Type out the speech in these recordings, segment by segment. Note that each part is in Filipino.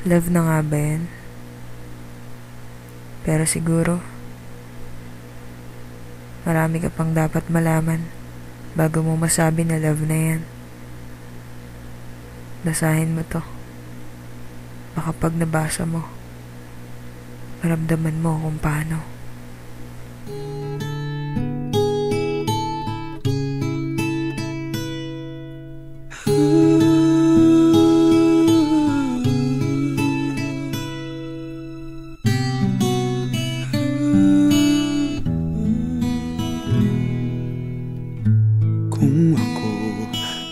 Love na nga ba yan? Pero siguro, marami ka pang dapat malaman bago mo masabi na love na yan. Basahin mo to. Baka pag nabasa mo, maramdaman mo kung paano. Kung ako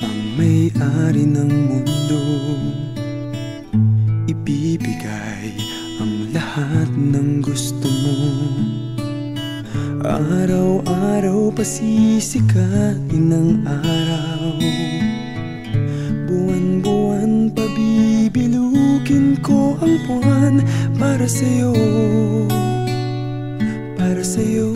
ang may-ari ng mundo, ibibigay ang lahat ng gusto mo. Araw-araw pasisikatin ang araw, buwan-buwan pabibilukin ko ang buwan para sa'yo, para sa'yo.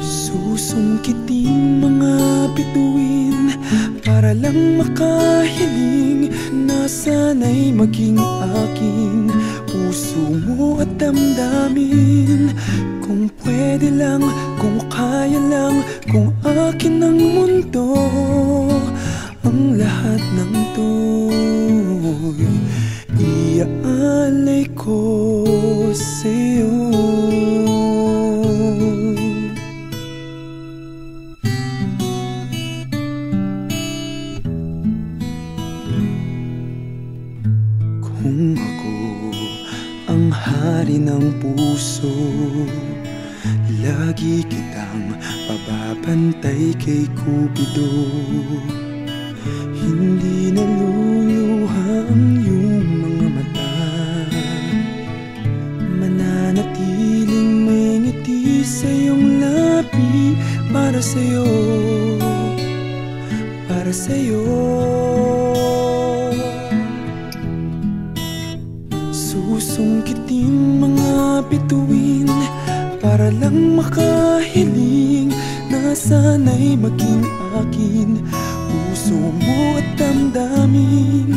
Susungkitin mga bituin para lang makahiling na sana'y maging akin puso mo at damdamin. Kung pwede lang, kung kaya lang, kung akin ang mundo, ang lahat ng to'y iaalay ko sa'yo. Kung ako ang hari ng puso, lagi kitang pababantay kay Cupido. Hindi naluluha ang iyong mga mata, mananatiling may ngiti sa iyong labi para sa'yo, para sa'yo. Susungkitin mga bituin para lang makahiling na sana'y maging akin puso mo at damdamin.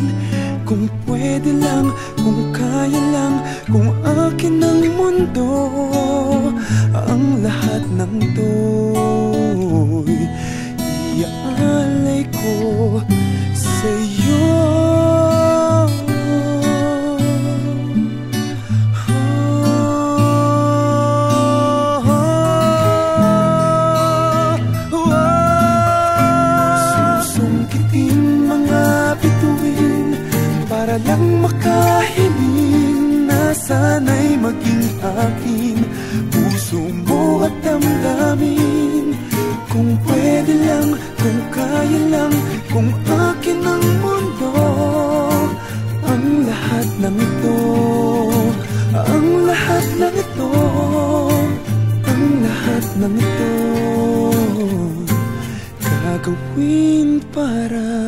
Kung pwede lang, kung kaya lang, kung akin ang mundo, ang lahat ng to'y iaalay ko sa'yo. Para lang makahiling na sana'y maging akin puso mo at damdamin. Kung pwede lang, kung kaya lang, kung akin ang mundo, ang lahat ng ito, ang lahat ng ito, ang lahat ng ito, gagawin para